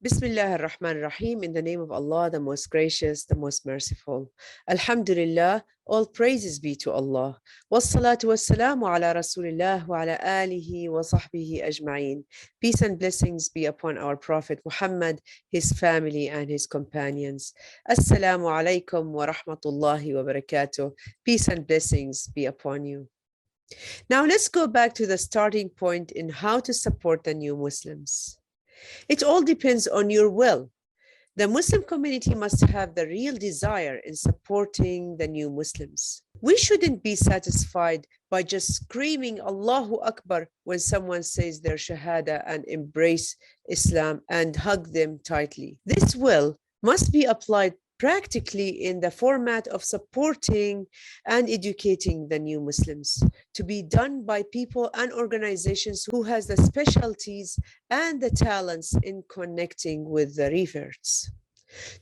Bismillah ar-Rahman ar-Rahim, in the name of Allah, the most gracious, the most merciful. Alhamdulillah, all praises be to Allah. Wassalatu wassalamu ala Rasulillah wa ala alihi wa sahbihi ajma'in. Peace and blessings be upon our Prophet Muhammad, his family and his companions. Assalamu alaikum wa rahmatullahi wa barakatuh. Peace and blessings be upon you. Now let's go back to the starting point in how to support the new Muslims. It all depends on your will. The Muslim community must have the real desire in supporting the new Muslims. We shouldn't be satisfied by just screaming Allahu Akbar when someone says their Shahada and embrace Islam and hug them tightly. This will must be applied practically in the format of supporting and educating the new Muslims, to be done by people and organizations who has the specialties and the talents in connecting with the reverts.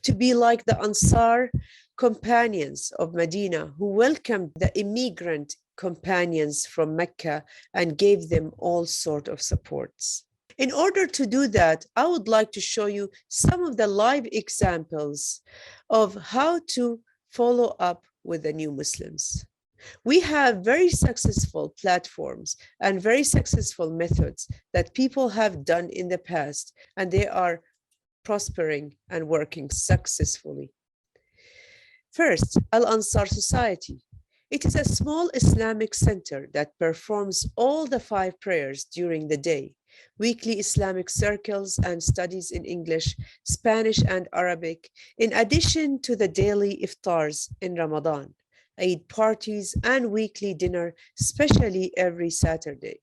To be like the Ansar companions of Medina who welcomed the immigrant companions from Mecca and gave them all sort of supports. In order to do that, I would like to show you some of the live examples of how to follow up with the new Muslims. We have very successful platforms and very successful methods that people have done in the past, and they are prospering and working successfully. First, Al-Ansar Society. It is a small Islamic center that performs all the 5 prayers during the day, weekly Islamic circles and studies in English, Spanish, and Arabic, in addition to the daily iftars in Ramadan, Eid parties, and weekly dinner, especially every Saturday.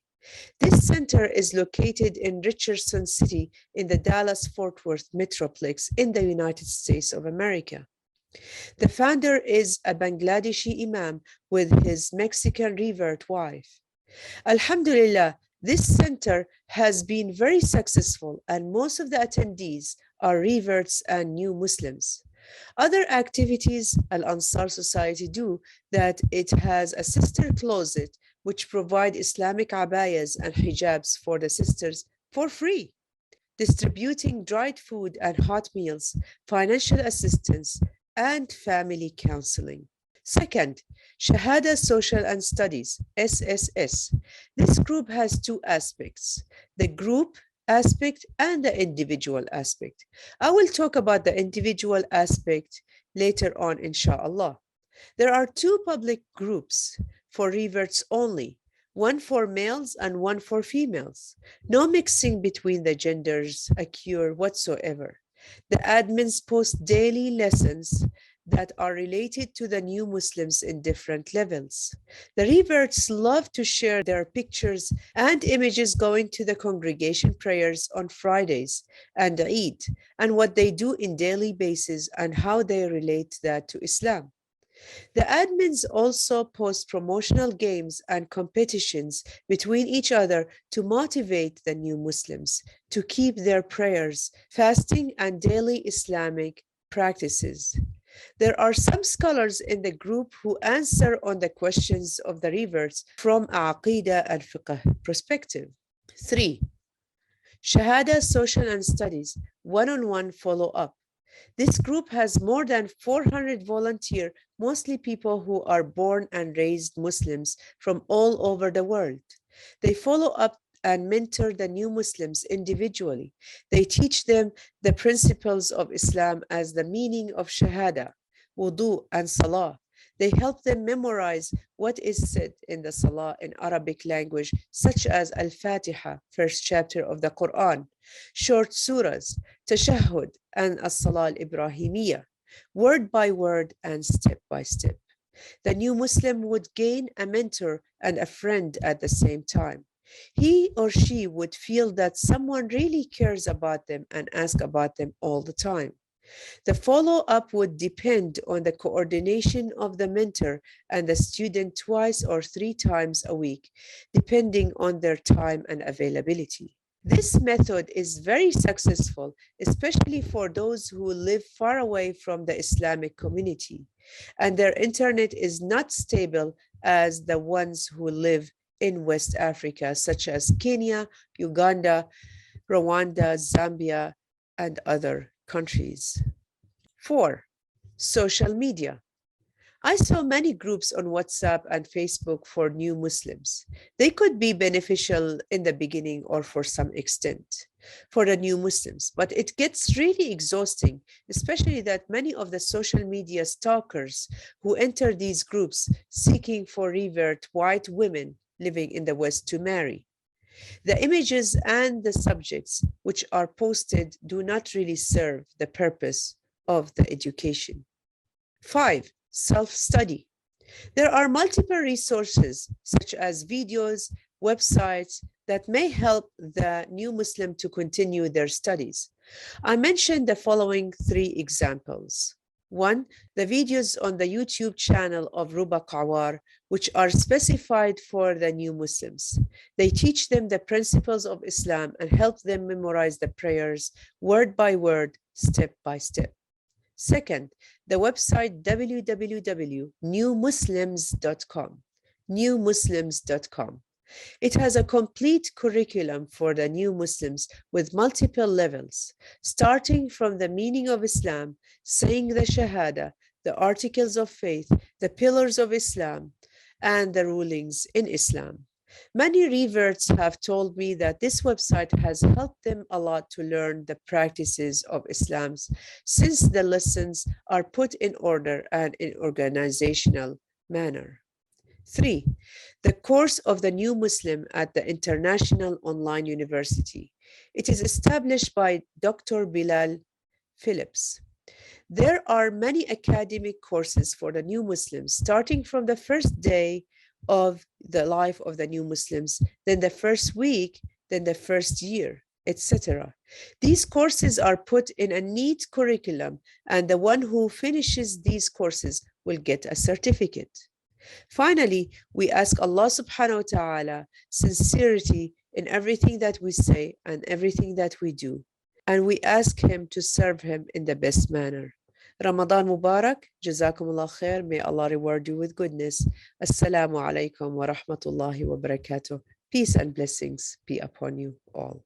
This center is located in Richardson City in the Dallas-Fort Worth Metroplex in the United States of America. The founder is a Bangladeshi imam with his Mexican revert wife. Alhamdulillah, this center has been very successful, and most of the attendees are reverts and new Muslims. Other activities Al-Ansar Society do, that it has a sister closet which provide Islamic abayas and hijabs for the sisters for free, distributing dried food and hot meals, financial assistance, and family counseling. Second, Shahada Social and Studies, SSS. This group has 2 aspects, the group aspect and the individual aspect. I will talk about the individual aspect later on, inshallah. There are 2 public groups for reverts only, one for males and one for females. No mixing between the genders occur whatsoever. The admins post daily lessons that are related to the new Muslims in different levels. The reverts love to share their pictures and images going to the congregation prayers on Fridays and Eid, and what they do in daily basis and how they relate that to Islam. The admins also post promotional games and competitions between each other to motivate the new Muslims to keep their prayers, fasting, and daily Islamic practices. There are some scholars in the group who answer on the questions of the reverts from Aqidah and Fiqh perspective. 3. Shahada Social and Studies, one-on-one follow-up. This group has more than 400 volunteers, mostly people who are born and raised Muslims from all over the world. They follow up and mentor the new Muslims individually. They teach them the principles of Islam as the meaning of Shahada, Wudu, and Salah. They help them memorize what is said in the Salah in Arabic language, such as Al-Fatiha, first chapter of the Quran, short surahs, Tashahhud, and As-Salah al-Ibrahimiyya, word by word and step by step. The new Muslim would gain a mentor and a friend at the same time. He or she would feel that someone really cares about them and asks about them all the time. The follow-up would depend on the coordination of the mentor and the student 2 or 3 times a week, depending on their time and availability. This method is very successful, especially for those who live far away from the Islamic community, and their internet is not stable as the ones who live in West Africa, such as Kenya, Uganda, Rwanda, Zambia, and other countries. 4. Social media. I saw many groups on WhatsApp and Facebook for new Muslims. They could be beneficial in the beginning or for some extent for the new Muslims, but it gets really exhausting, especially that many of the social media stalkers who enter these groups seeking for revert white women living in the West to marry. The images and the subjects which are posted do not really serve the purpose of the education. 5. Self-study. There are multiple resources such as videos, websites that may help the new Muslim to continue their studies. I mentioned the following 3 examples. 1. The videos on the YouTube channel of Ruba Qewar, which are specified for the new Muslims. They teach them the principles of Islam and help them memorize the prayers word by word, step by step. Second, the website www.newmuslims.com. newmuslims.com. It has a complete curriculum for the new Muslims with multiple levels, starting from the meaning of Islam, saying the Shahada, the articles of faith, the pillars of Islam, and the rulings in Islam. Many reverts have told me that this website has helped them a lot to learn the practices of Islam, since the lessons are put in order and in organizational manner. 3. The course of the new Muslim at the International Online University. It is established by Dr. Bilal Phillips. There are many academic courses for the new Muslims, starting from the first day of the life of the new Muslims, then the first week, then the first year, etc. These courses are put in a neat curriculum, and the one who finishes these courses will get a certificate. Finally, we ask Allah subhanahu wa ta'ala sincerity in everything that we say and everything that we do, and we ask Him to serve Him in the best manner. Ramadan Mubarak, Jazakumullah khair, may Allah reward you with goodness. Assalamu alaikum wa rahmatullahi wa barakatuh. Peace and blessings be upon you all.